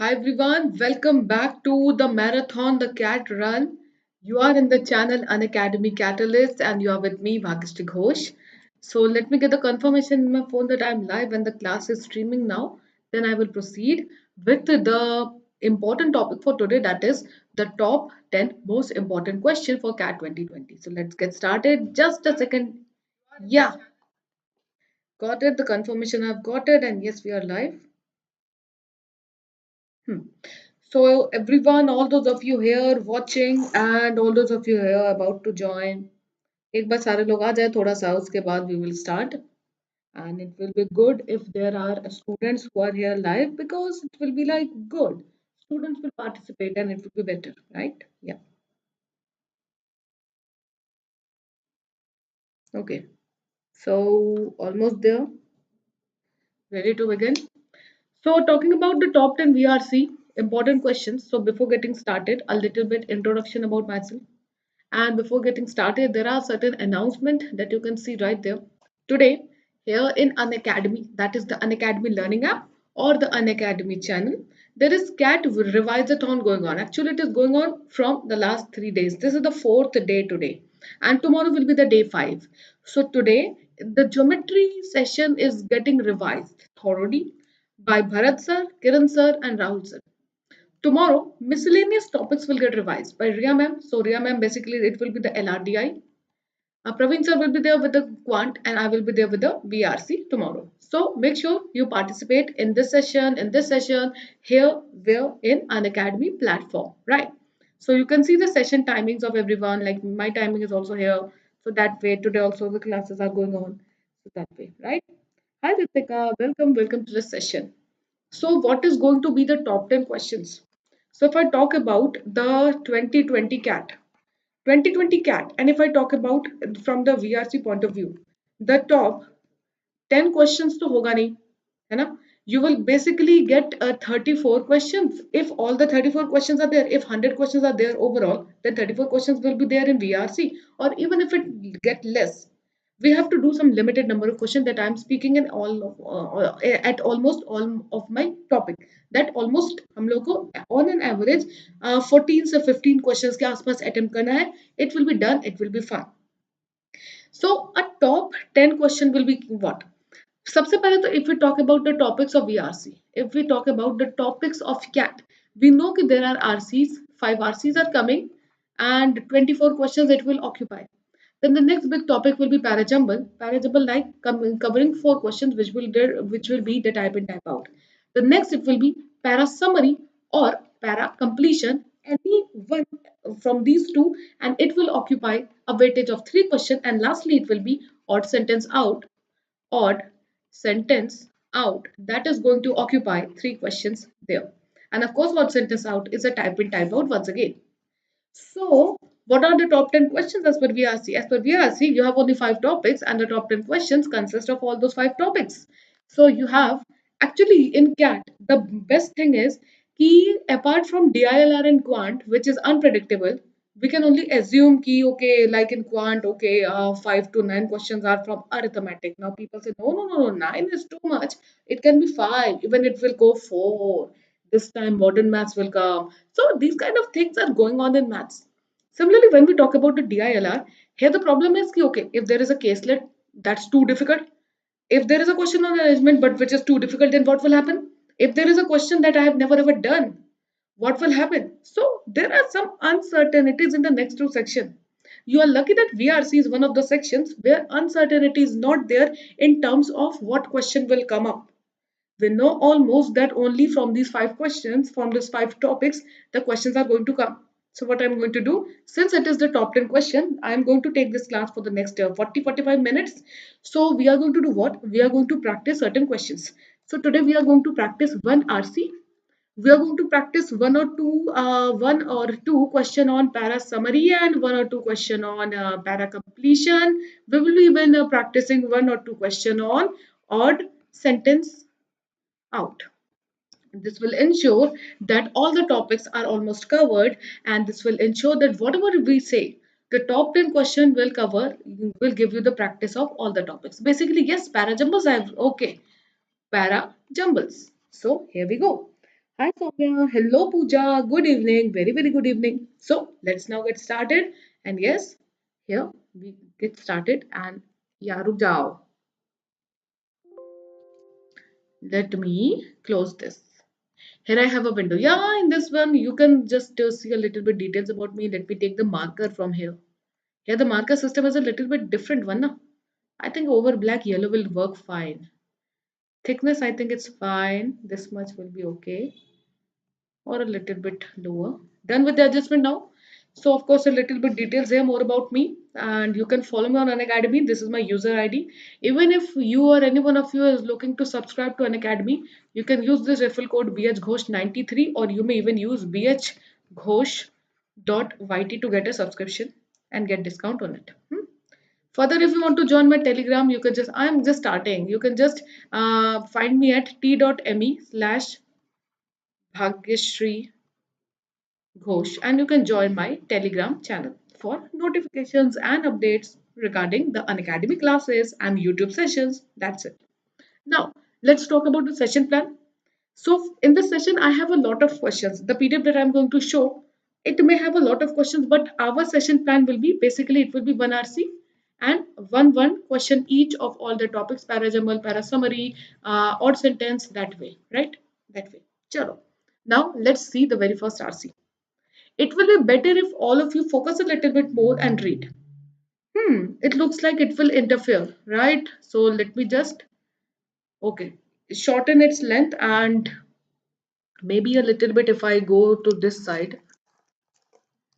Hi everyone, welcome back to the marathon, the cat run. You are in the channel Unacademy CAT-alyst and you are with me, Bhagyashree Ghosh. So let me get the confirmation in my phone that I'm live and the class is streaming now. Then I will proceed with the important topic for today, that is the top 10 most important question for CAT 2020. So let's get started. Just a second. Yeah, got it. The confirmation I've got it, and yes, we are live. Hmm. So everyone, all those of you here watching and all those of you here about to join, एक बार सारे लोग आ जाए थोड़ा सा उसके बाद we will start and it will be good if there are students who are here live because it will be like good. Students will participate and it will be better, right? Yeah. Okay. So almost there. Ready to begin? So talking about the top 10 VRC important questions. So before getting started, a little bit introduction about myself. And before getting started, there are certain announcements that you can see right there. Today, here in Unacademy, that is the Unacademy Learning app or the Unacademy channel, there is CAT Revisathon going on. Actually, it is going on from the last 3 days. This is the fourth day today. And tomorrow will be the day 5. So today, the geometry session is getting revised thoroughly by Bharat sir, Kiran sir and Rahul sir. Tomorrow, miscellaneous topics will get revised by Riya ma'am. So Riya ma'am, basically it will be the LRDI. Praveen sir will be there with the quant and I will be there with the VRC tomorrow. So make sure you participate in this session, here, where in an academy platform, right? So you can see the session timings of everyone, like my timing is also here. So that way today also the classes are going on. So that way, right? Hi Ritika, welcome to the session. So what is going to be the top 10 questions? So if I talk about the 2020 CAT, 2020 CAT, and if I talk about from the VRC point of view, the top 10 questions to hoga nahi, है ना? You will basically get 34 questions. If all the 34 questions are there, if 100 questions are there overall, then 34 questions will be there in VRC. Or even if it get less, we have to do some limited number of questions that I'm speaking in all of, at almost all of my topic. That almost हम लोग को on an average 14 से 15 questions के आसपास attempt करना है. It will be done. It will be fun. So a top 10 question will be what? सबसे पहले तो if we talk about the topics of VRC, if we talk about the topics of CAT, we know that there are RCs, 5 RCs are coming and 24 questions it will occupy. Then the next big topic will be parajumble. Parajumble like covering 4 questions which will be the type in type out. The next it will be para summary or para completion, any one from these two, and it will occupy a weightage of 3 questions. And lastly it will be odd sentence out, that is going to occupy 3 questions there. And of course odd sentence out is a type in type out once again. So what are the top 10 questions as per VRC? As per VRC, you have only 5 topics and the top 10 questions consist of all those 5 topics. So you have, actually in CAT, the best thing is key apart from DILR and quant, which is unpredictable, we can only assume key, okay, like in quant, okay, 5 to 9 questions are from arithmetic. Now people say, no, 9 is too much. It can be 5, even it will go 4. This time modern maths will come. So these kind of things are going on in maths. Similarly, when we talk about the DILR, here the problem is ki, okay, if there is a caselet, that's too difficult. If there is a question on arrangement but which is too difficult, then what will happen? If there is a question that I have never ever done, what will happen? So there are some uncertainties in the next two section. You are lucky that VRC is one of the sections where uncertainty is not there in terms of what question will come up. We know almost that only from these 5 questions, from these 5 topics, the questions are going to come. So what I'm going to do, since it is the top 10 question, I'm going to take this class for the next 40-45 minutes. So we are going to do what? We are going to practice certain questions. So today we are going to practice one RC. We are going to practice one or two question on para summary and one or two question on para completion. We will be even practicing one or two question on odd sentence out. This will ensure that all the topics are almost covered, and this will ensure that whatever we say, the top 10 question will cover, will give you the practice of all the topics. Basically, yes, para jumbles I have, okay, para jumbles. So here we go. Hi Soumya, hello Pooja, good evening, very very good evening. So let's now get started. And yes, here we get started. And yeah, ruk jao. Let me close this. Here I have a window. Yeah, in this one you can just see a little bit details about me. Let me take the marker from here. Here the marker system is a little bit different one. Na? I think over black yellow will work fine. Thickness I think it's fine. This much will be okay. Or a little bit lower. Done with the adjustment now. So of course a little bit details here more about me, and you can follow me on Unacademy. This is my user ID. Even if you or any one of you is looking to subscribe to Unacademy, you can use this referral code BHGhosh93, or you may even use bhghosh.yt to get a subscription and get discount on it. Further, if you want to join my Telegram, you can just, I'm just starting. You can just find me at t.me slash Bhagyashree Ghosh, and you can join my Telegram channel for notifications and updates regarding the Unacademy classes and YouTube sessions. That's it. Now, let's talk about the session plan. So, in this session, I have a lot of questions. The PDF that I'm going to show, it may have a lot of questions, but our session plan will be basically it will be one RC and one question each of all the topics, para jamal, para summary, odd sentence, that way, right? That way. Chalo. Now, let's see the very first RC. It will be better if all of you focus a little bit more and read. It looks like it will interfere, right? So let me just, okay, shorten its length and maybe a little bit if I go to this side,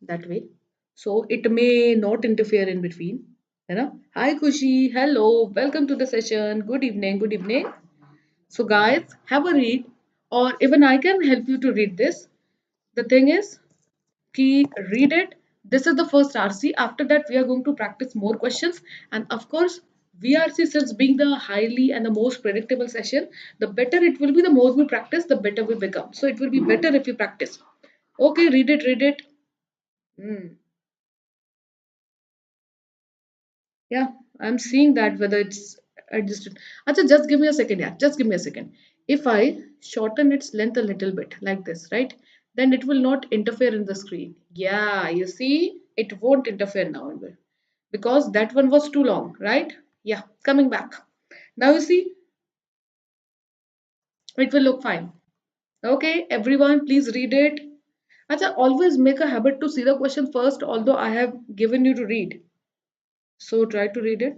that way. So it may not interfere in between. You know? Hi Kushi, hello, welcome to the session. Good evening, good evening. So guys, have a read, or even I can help you to read this. The thing is, read it. This is the first RC. After that, we are going to practice more questions. And of course, VRC, since being the highly and the most predictable session, the better it will be, the more we practice, the better we become. So it will be better if you practice. Okay, read it, read it. Hmm. Yeah, I'm seeing that whether it's adjusted. Achha, just give me a second. Yeah, just give me a second. If I shorten its length a little bit like this, right? Then it will not interfere in the screen. Yeah, you see, it won't interfere now because that one was too long, right? Yeah, coming back. Now you see, it will look fine. Okay, everyone, please read it. Achha, always make a habit to see the question first, although I have given you to read. So try to read it.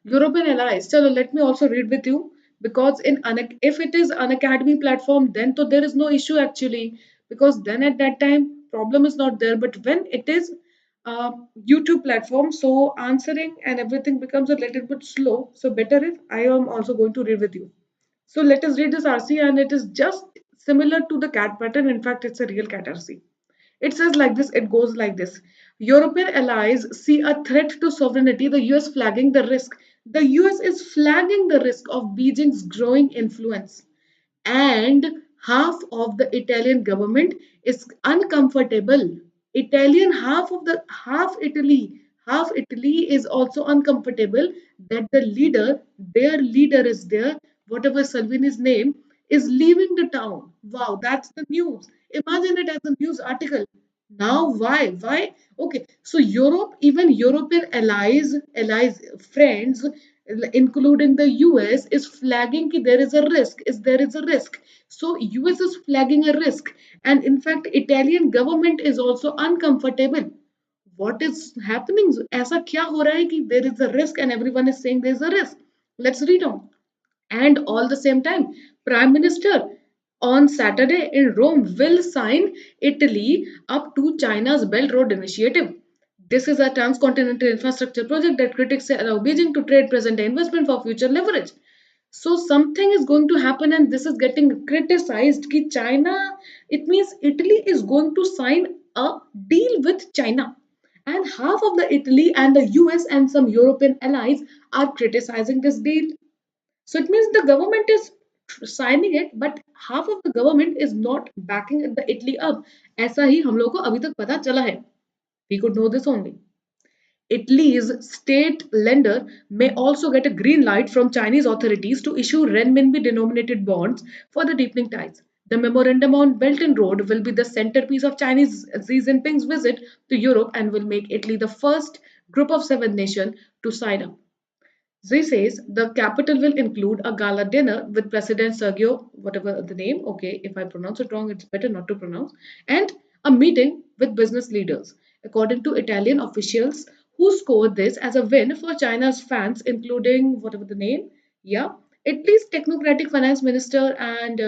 European allies. So let me also read with you, because if it is an academy platform, then to there is no issue actually, because then at that time problem is not there. But when it is a YouTube platform, so answering and everything becomes a little bit slow. So better if I am also going to read with you. So let us read this RC, and it is just similar to the cat pattern. In fact, it's a real cat RC. It says like this, it goes like this. European allies see a threat to sovereignty, the US flagging the risk. The US is flagging the risk of Beijing's growing influence, and half of the Italian government is uncomfortable. Half Italy is also uncomfortable that their leader is there, whatever Salvini's name, is leaving the town. Wow, that's the news. Imagine it as a news article. Now, why? Why? Okay, so Europe, even European friends, including the US, is flagging that there is a risk. There is a risk. So US is flagging a risk, and in fact, Italian government is also uncomfortable. What is happening? ऐसा क्या हो रहा है कि there is a risk and everyone is saying there is a risk. Let's read on. And all the same time, Prime Minister on Saturday in Rome will sign Italy up to China's Belt Road Initiative. This is a transcontinental infrastructure project that critics say allow Beijing to trade present investment for future leverage. So something is going to happen, and this is getting criticized कि China, it means Italy is going to sign a deal with China. And half of the Italy and the US and some European allies are criticizing this deal. So it means the government is signing it, but half of the government is not backing the Italy up. ऐसा ही हम लोग को अभी तक पता चला है. We could know this only. Italy's state lender may also get a green light from Chinese authorities to issue renminbi denominated bonds for the deepening ties. The memorandum on Belt and Road will be the centerpiece of Chinese Xi Jinping's visit to Europe and will make Italy the first group of seven nations to sign up. Xi says the capital will include a gala dinner with President Sergio, whatever the name, okay, if I pronounce it wrong, it's better not to pronounce, and a meeting with business leaders. According to Italian officials, who scored this as a win for China's fans, including whatever the name, yeah, Italy's technocratic finance minister and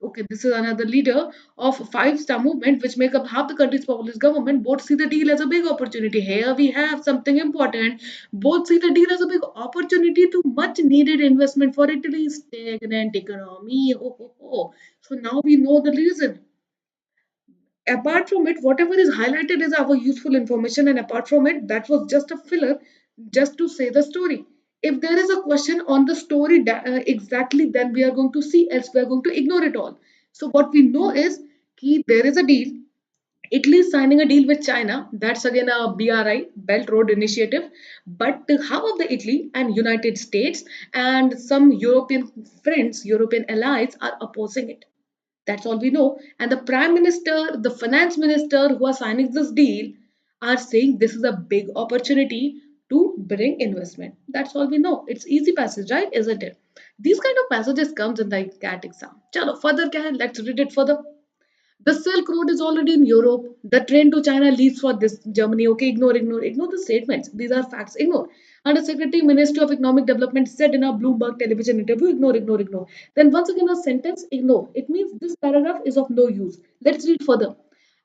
okay, this is another leader of five-star movement, which make up half the country's populist government. Both see the deal as a big opportunity. Here we have something important. Both see the deal as a big opportunity to much needed investment for Italy's stagnant economy. Oh, oh, oh. So now we know the reason. Apart from it, whatever is highlighted is our useful information, and apart from it, that was just a filler just to say the story. If there is a question on the story exactly, then we are going to see, else we are going to ignore it all. So what we know is that there is a deal. Italy is signing a deal with China. That's again a BRI, Belt Road Initiative. But how of the Italy and United States and some European friends, European allies are opposing it. That's all we know. And the Prime Minister, the Finance Minister who are signing this deal are saying this is a big opportunity to bring investment. That's all we know. It's easy passage, right? Isn't it? These kind of passages comes in the CAT exam. Chalo, further kya hai? Let's read it further. The Silk Road is already in Europe. The train to China leaves for this Germany. Okay, ignore the statements. These are facts. Ignore. Under Secretary Ministry of Economic Development said in a Bloomberg television interview, ignore. Then once again a sentence, ignore. It means this paragraph is of no use. Let's read further.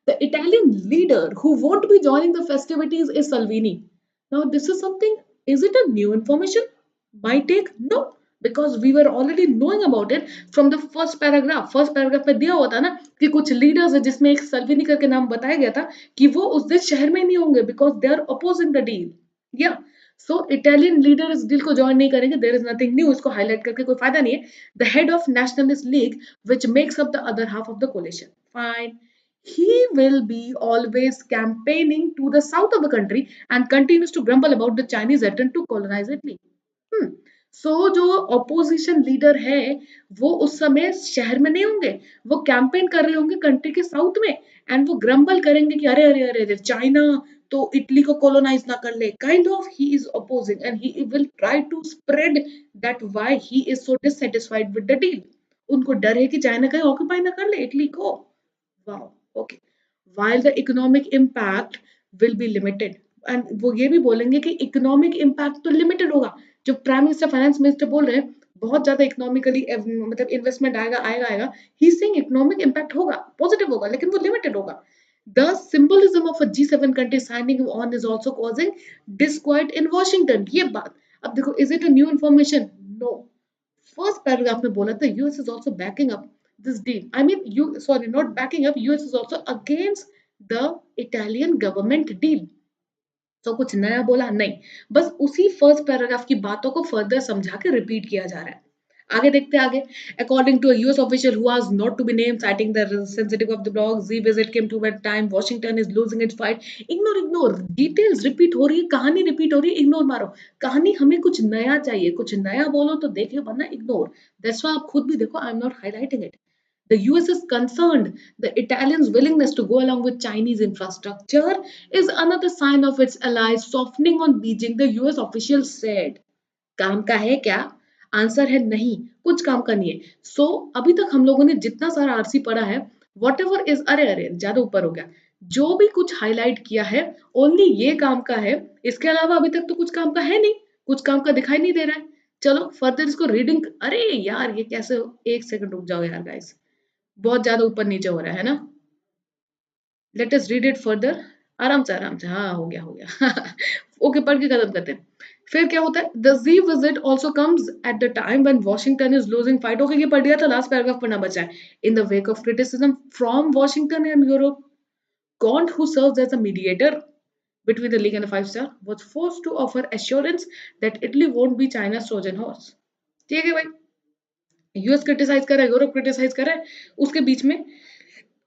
The Italian leader who won't be joining the festivities is Salvini. Now, this is something, is it a new information? My take? No. Because we were already knowing about it from the first paragraph. First paragraph में दिया हुआ था ना कि कुछ leaders है जिसमें एक सल्विनी करके नाम बताया गया था कि वो उस दिन शहर में नहीं होंगे because they are opposing the deal या सो इटालियन लीडर इस डील को ज्वाइन नहीं करेंगे देयर इज नथिंग न्यू इसको हाईलाइट करके कोई फायदा नहीं है the head of nationalist league which makes up the other half of the coalition fine he will be always campaigning to the south of the country and continues to grumble about the Chinese attempt to colonize Italy. सो जो opposition leader है वो उस समय शहर में नहीं होंगे वो कैंपेन कर रहे होंगे कंट्री के साउथ में एंड वो ग्रम्बल करेंगे कि अरे चाइना तो इटली को कॉलोनाइज ना कर ले kind of he is opposing and he will try to spread that why he is so dissatisfied with the deal उनको डर है कि चाइना कहीं ऑक्यूपाई ना कर ले इटली को wow okay while the economic impact will be limited and वो ये भी बोलेंगे कि इकोनॉमिक इम्पैक्ट तो लिमिटेड होगा जो प्राइम मिनिस्टर फाइनेंस मिनिस्टर बोल रहे हैं बहुत ज्यादा इकोनॉमिकली मतलब इन्वेस्टमेंट आएगा ही सेइंग इकोनॉमिक इम्पैक्ट होगा पॉजिटिव होगा लेकिन वो लिमिटेड होगा the symbolism of a G7 country signing on is also causing disquiet in Washington ये बात अब देखो is it a new information no first paragraph में बोला था US is also backing up this deal. I mean, not backing up. US is also against the Italian government deal. तो कुछ नया बोला नहीं बस उसी फर्स्ट पैराग्राफ की बातों को फर्दर समझा के रिपीट किया जा रहा है आगे देखते हैं आगे according to US official who was not to be name citing the sensitive of the blog Z visit came to a time Washington is losing its fight ignore details repeat हो रही है कहानी रिपीट हो रही है ignore मारो कहानी हमें कुछ नया चाहिए कुछ नया बोलो तो देखिए वरना इग्नोर दैट्स व्हाई आप खुद भी देखो I am not highlighting it The US is concerned the Italians' willingness to go along with Chinese infrastructure is another sign of its allies softening on Beijing, the US official said. काम का है क्या? Answer है नहीं कुछ काम का नहीं है अभी तक हम लोगों ने जितना सारा आरसी पढ़ा है वॉट एवर इज अरे ज्यादा ऊपर हो गया जो भी कुछ हाईलाइट किया है ओनली ये काम का है इसके अलावा अभी तक तो कुछ काम का है नहीं कुछ काम का दिखाई नहीं दे रहा है चलो फर्दर इसको रीडिंग अरे यार ये कैसे एक सेकंड रुक जाओ यार गाइस बहुत ज्यादा ऊपर नीचे हो रहा है ना let us read it further आराम से हाँ हो गया ओके पढ़ के खत्म करते हैं फिर क्या होता है the G visit also comes at the time when Washington is losing fight okay ये पढ़ लिया था लास्ट पैराग्राफ पढ़ना बचा है in the wake of criticism from Washington and Europe Gaunt, who serves as a mediator between the League and the Five Star, was forced to offer assurance that Italy won't be China's Trojan horse. ठीक है भाई US criticise कर रहा है Europe criticise कर रहा है उसके बीच में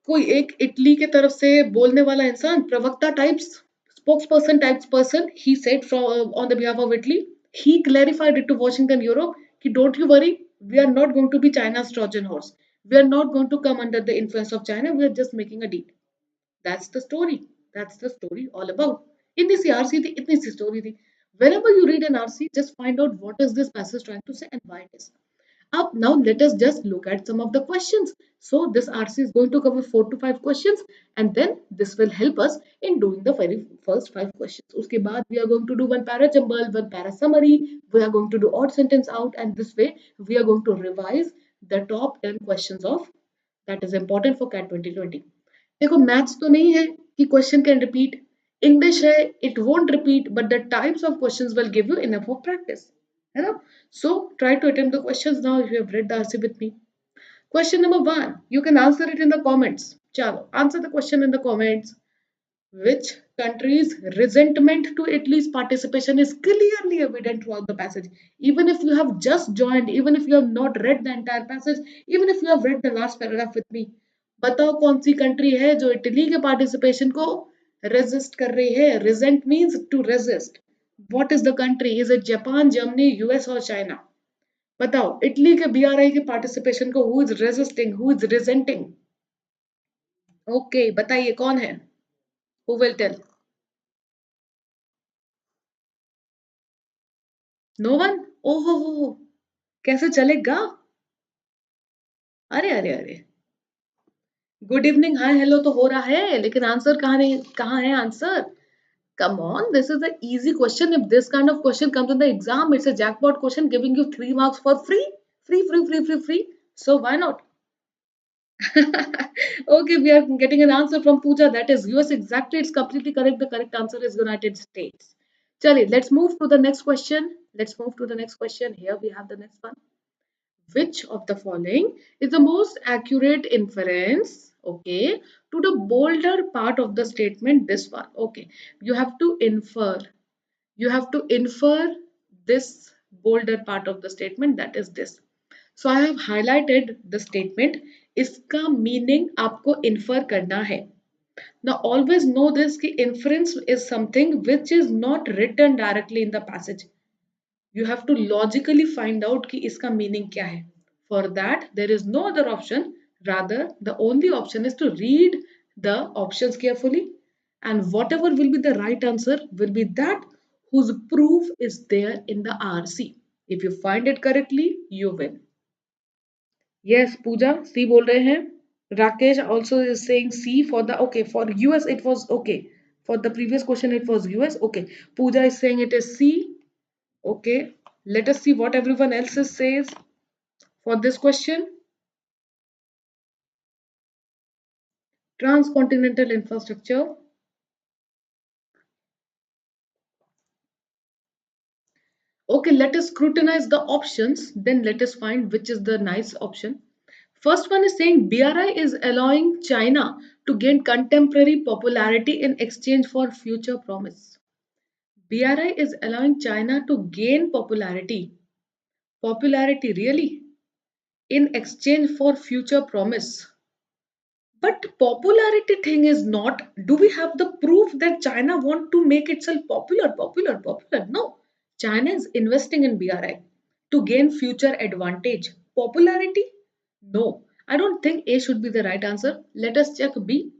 कोई एक इटली के तरफ से बोलने वाला इंसान प्रवक्ता types spokesperson types person, he said from on the behalf of Italy, he clarified it to Washington, Europe, कि don't you worry, we are not going to be China's Trojan horse. We are not going to come under the influence of China. We are just making a deal. That's the story. That's the story all about. In this RC, the itni C story थी. Whenever you read an RC, just find out what is this passage trying to say and why it is. Up now, let us just look at some of the questions. So this RC is going to cover 4 to 5 questions, and then this will help us in doing the very first 5 questions. Uske baad we are going to do one para jumble, one para summary. We are going to do odd sentence out, and this way we are going to revise the top 10 questions of that is important for CAT 2020. देखो maths तो नहीं है कि question can repeat, English है it won't repeat but the types of questions will give you enough of practice, है ना. So try to attempt the questions now if you have read the answer with me. Question number 1, you can answer it in the comments. चलो answer the question in the comments. Which country's resentment to Italy's participation is clearly evident throughout the passage? Even if you have just joined, even if you have not read the entire passage, even if you have read the last paragraph with me, बताओ कौन सी country है जो Italy के participation को resist कर रही है. resent means to resist. what is the country? is it Japan, Germany, US or China? बताओ इटली के BRI के पार्टिसिपेशन को who is resisting, who is resenting? Okay बताइए कौन है? who will tell? No one. ओहो, कैसे चलेगा? अरे अरे अरे, गुड इवनिंग हाय हेलो तो हो रहा है, लेकिन आंसर कहाँ नहीं, कहाँ है answer? Come on, this is an easy question. If this kind of question comes in the exam, it's a jackpot question giving you 3 marks for free. Free. So why not? Okay, we are getting an answer from Pooja. That is US. Exactly, it's completely correct. The correct answer is United States. Chali, let's move to the next question. Here we have the next one. Which of the following is the most accurate inference, okay, to the bolder part of the statement? This one, okay, you have to infer, this bolder part of the statement, that is this. So I have highlighted the statement. इसका meaning आपको infer करना है. Now always know this कि inference is something which is not written directly in the passage. You have to logically find out कि इसका meaning क्या है. For that there is no other option, rather the only option is to read the options carefully, and whatever will be the right answer will be that whose proof is there in the RC. If you find it correctly, you win. Yes, Pooja, C बोल रहे हैं. Rakesh also is saying C for the, okay, for US it was okay. For the previous question it was US. Okay, Pooja is saying it is C. Okay, let us see what everyone else says for this question. Transcontinental infrastructure. Okay, let us scrutinize the options, then let us find which is the nice option. First one is saying BRI is allowing China to gain contemporary popularity in exchange for future promise. BRI is allowing China to gain popularity. Popularity really? In exchange for future promise. But popularity thing is not, do we have the proof that China want to make itself popular? No. China is investing in BRI to gain future advantage. Popularity? No. I don't think A should be the right answer. Let us check B.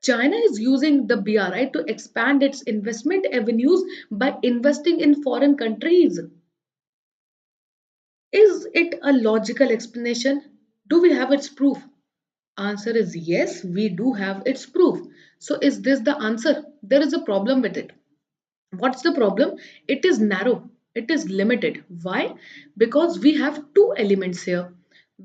China is using the BRI to expand its investment avenues by investing in foreign countries. Is it a logical explanation? Do we have its proof? Answer is yes, we do have its proof. So is this the answer? There is a problem with it. What's the problem? It is narrow. It is limited. Why? Because we have two elements here.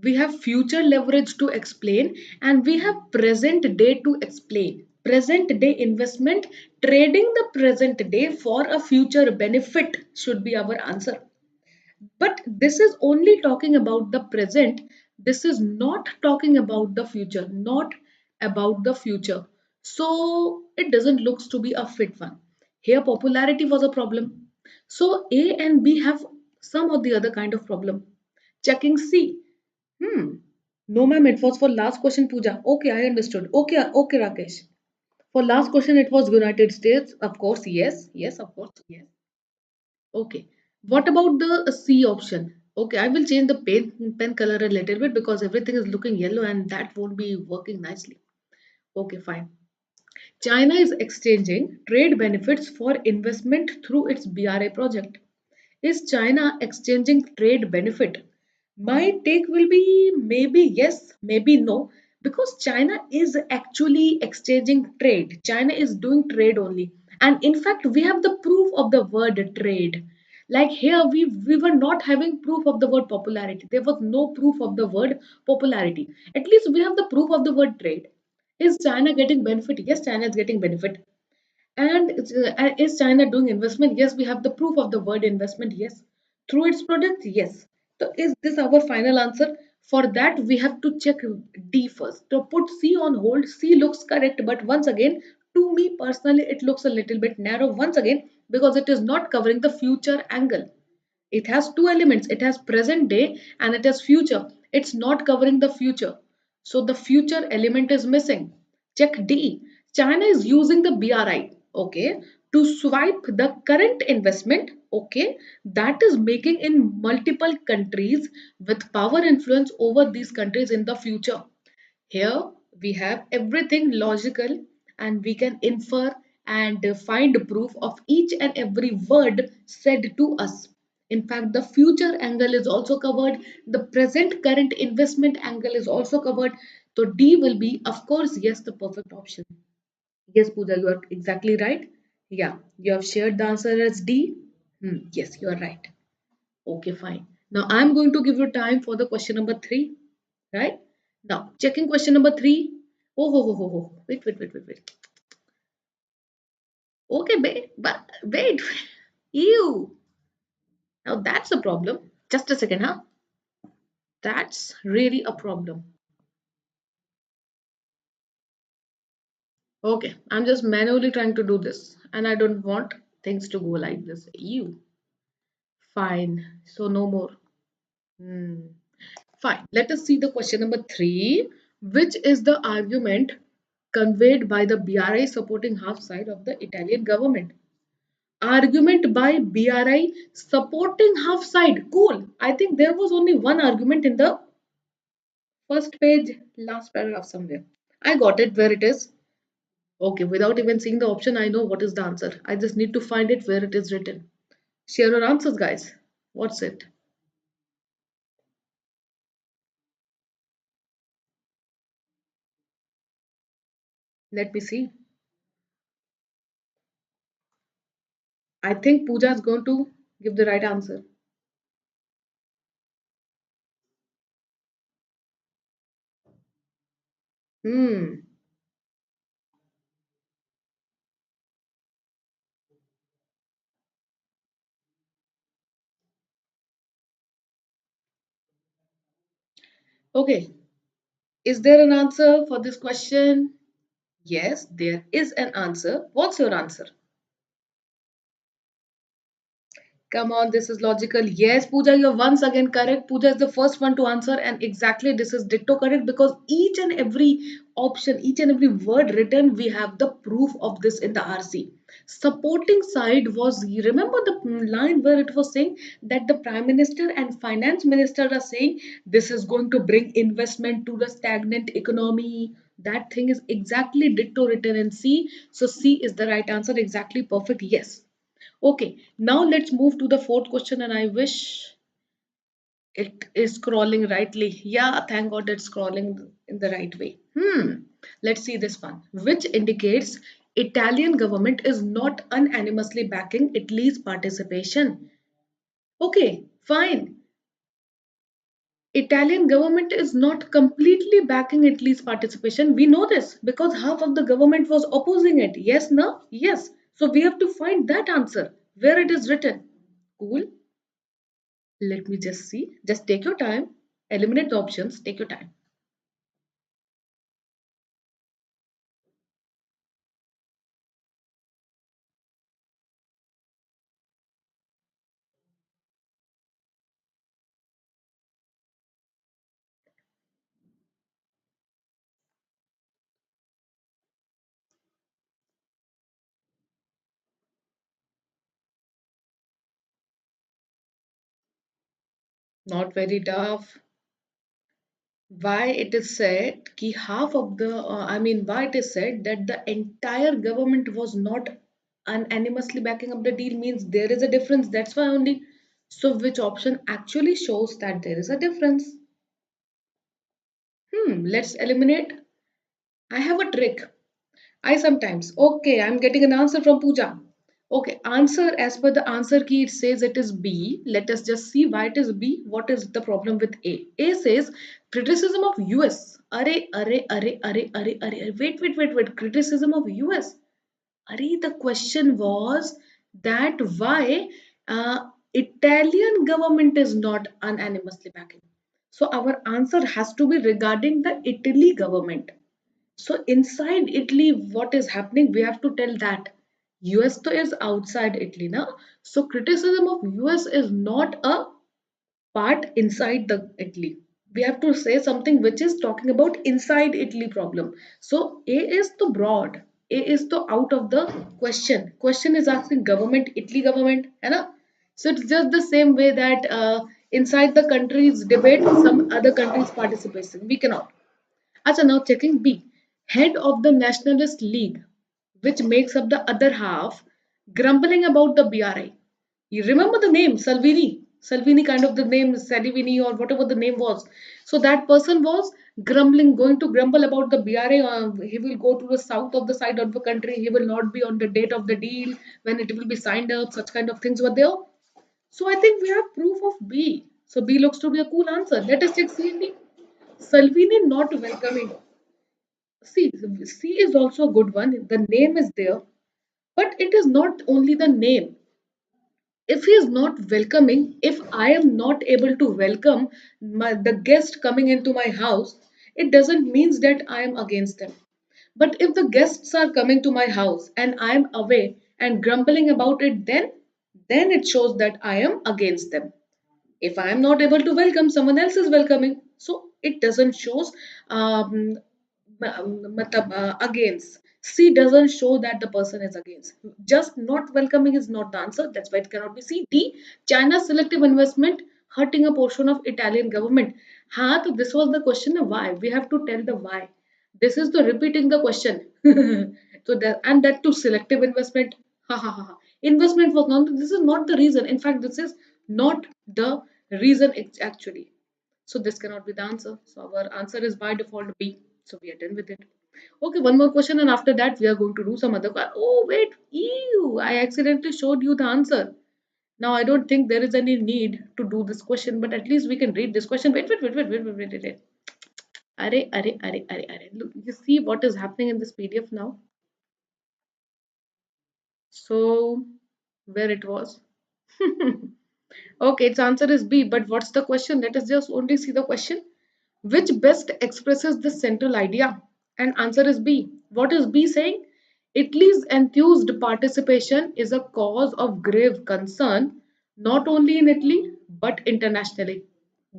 We have future leverage to explain, and we have present day to explain. Present day investment, trading the present day for a future benefit should be our answer. But this is only talking about the present. This is not talking about the future, not about the future. So it doesn't looks to be a fit one. Here popularity was a problem. So A and B have some or the other kind of problem. Checking C. No ma'am, it was for last question, Pooja. Okay, I understood. Okay, Rakesh. For last question, it was United States. Of course, yes. Yes, of course, yes. Okay. What about the C option? Okay, I will change the pen color a little bit because everything is looking yellow and that won't be working nicely. Okay, fine. China is exchanging trade benefits for investment through its BRI project. Is China exchanging trade benefit? My take will be maybe yes, maybe no, because China is actually exchanging trade. China is doing trade only. And in fact, we have the proof of the word trade. Like here, we were not having proof of the word popularity. There was no proof of the word popularity. At least we have the proof of the word trade. Is China getting benefit? Yes, China is getting benefit. And is China doing investment? Yes, we have the proof of the word investment. Yes. Through its products? Yes. So is this our final answer? For that, we have to check D first. To put C on hold, C looks correct, but once again, to me personally, it looks a little bit narrow once again because it is not covering the future angle. It has two elements. It has present day and it has future. It's not covering the future. So the future element is missing. Check D. China is using the BRI, okay, to swipe the current investment, okay, that is making in multiple countries with power influence over these countries in the future. Here we have everything logical and we can infer and find proof of each and every word said to us. In fact, the future angle is also covered. The present current investment angle is also covered. So D will be, of course, yes, the perfect option. Yes, Pooja, you are exactly right. Yeah, you have shared the answer as D. Yes, you are right. Okay, fine. Now I'm going to give you time for the question number three, right? Now, checking question number three. Oh, ho, ho, ho, ho. Wait, wait, wait, wait, wait. Okay, but wait. Ew. Now that's a problem. Just a second, huh? That's really a problem. Okay, I'm just manually trying to do this, and I don't want things to go like this. Ew. Fine. So no more. Hmm. Fine. Let us see the question number three, which is the argument conveyed by the BRI supporting half side of the Italian government. Argument by BRI supporting half side. Cool. I think there was only one argument in the first page, last paragraph somewhere. I got it where it is. Okay, without even seeing the option, I know what is the answer. I just need to find it where it is written. Share your answers, guys. What's it? Let me see. I think Pooja is going to give the right answer. Hmm. Okay. Is there an answer for this question? Yes, there is an answer. What's your answer? Come on, this is logical. Yes, Pooja, you're once again correct. Pooja is the first one to answer, and exactly this is ditto correct because each and every option, each and every word written, we have the proof of this in the RC. Supporting side was, you remember the line where it was saying that the Prime Minister and Finance Minister are saying this is going to bring investment to the stagnant economy. That thing is exactly ditto written in C. So C is the right answer. Exactly perfect. Yes. Okay, now let's move to the fourth question, and I wish it is scrolling rightly. Yeah, thank God it's scrolling in the right way. Let's see this one, which indicates Italian government is not unanimously backing Italy's participation. Okay, fine. Italian government is not completely backing Italy's participation. We know this because half of the government was opposing it. Yes, no? Yes. So we have to find that answer where it is written. Cool. Let me just see. Just take your time. Eliminate the options. Take your time. Not very tough. Why it is said कि half of the why it is said that the entire government was not unanimously backing up the deal means there is a difference. That's why only. So which option actually shows that there is a difference? Let's eliminate. I have a trick. I sometimes. Okay, I'm getting an answer from Pooja. Okay, answer as per the answer key, it says it is B. Let us just see why it is B. What is the problem with A? A says criticism of US. Array. Wait. Criticism of US. Array, the question was that why Italian government is not unanimously backing. So our answer has to be regarding the Italy government. So inside Italy, what is happening? We have to tell that US to is outside Italy now. So criticism of US is not a part inside the Italy. We have to say something which is talking about inside Italy problem. So A is the broad. A is the out of the question. Question is asking government, Italy government, है ना? So it's just the same way that inside the countries debate, some other countries participation. We cannot. Acha, now checking B. Head of the Nationalist League, which makes up the other half, grumbling about the BRI. You remember the name, Salvini? Salvini, kind of the name, Salvini or whatever the name was. So that person was grumbling, going to grumble about the BRI. He will go to the south of the side of the country. He will not be on the date of the deal when it will be signed up. Such kind of things were there. So I think we have proof of B. So B looks to be a cool answer. Let us check C and D. Salvini not welcoming. See, C is also a good one. The name is there, but it is not only the name. If he is not welcoming, if I am not able to welcome the guest coming into my house, it doesn't mean that I am against them. But if the guests are coming to my house and I am away and grumbling about it, then it shows that I am against them. If I am not able to welcome, someone else is welcoming. So it doesn't shows um, against. C doesn't show that the person is against. Just not welcoming is not the answer. That's why it cannot be C. D. China's selective investment hurting a portion of Italian government. हाँ, तो this was the question of why. We have to tell the why. This is the repeating the question. So that and that to selective investment. Ha ha ha ha. Investment was not. This is not the reason. In fact, this is not the reason. It's actually. So this cannot be the answer. So our answer is by default B. So we are done with it. Okay, one more question, and after that we are going to do some other. Oh wait, ew! I accidentally showed you the answer. Now I don't think there is any need to do this question, but at least we can read this question. Wait. Array. Look, you see what is happening in this PDF now. So where it was. Okay, its answer is B, but what's the question? Let us just only see the question. Which best expresses the central idea? And answer is B. What is B saying? Italy's enthused participation is a cause of grave concern, not only in Italy but internationally.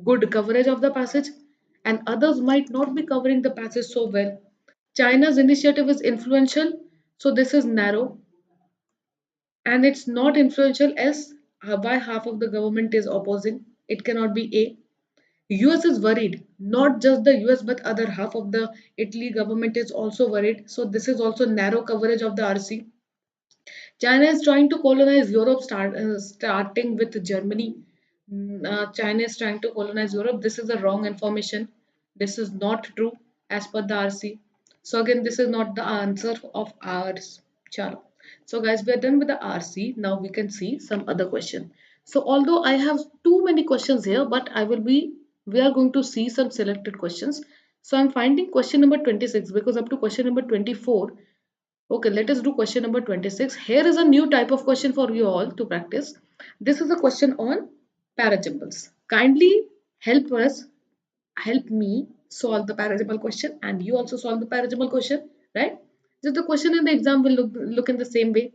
Good coverage of the passage, and others might not be covering the passage so well. China's initiative is influential, so this is narrow, and it's not influential as by half of the government is opposing. It cannot be A. US is worried, not just the US but other half of the Italy government is also worried. So this is also narrow coverage of the RC. China is trying to colonize Europe starting with Germany. China is trying to colonize Europe. This is a wrong information. This is not true as per the RC. So again, this is not the answer of ours. Chalo. So guys, we are done with the RC. Now we can see some other question. So although I have too many questions here, but we are going to see some selected questions. So I'm finding question number 26 because up to question number 24. Okay, let us do question number 26. Here is a new type of question for you all to practice. This is a question on parajumbles. Kindly help us, help me solve the parajumble question and you also solve the parajumble question, right? Just the question in the exam will look in the same way.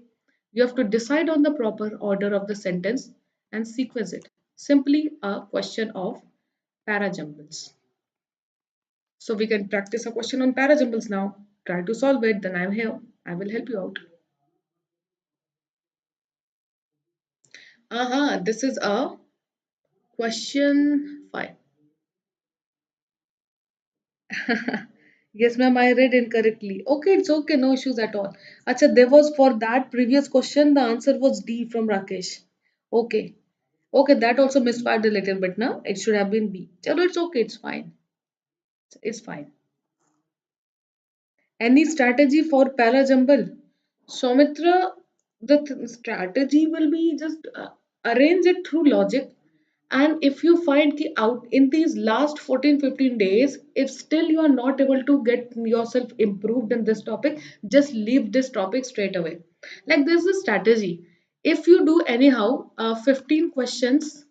You have to decide on the proper order of the sentence and sequence it. Simply a question of parajumbles. So we can practice a question on parajumbles now. Try to solve it, then I'm here. I will help you out. This is a Question 5. Yes, ma'am, I read incorrectly. Okay, it's okay, no issues at all. Acha, there was for that previous question, the answer was D from Rakesh. Okay. Okay, that also misfired a little bit now. It should have been B. Chalo, it's okay, it's fine. It's fine. Any strategy for para jumble? Soumitra, the strategy will be just arrange it through logic. And if you find ki out in these last 14-15 days, if still you are not able to get yourself improved in this topic, just leave this topic straight away. Like there's a strategy. If you do anyhow 15 questions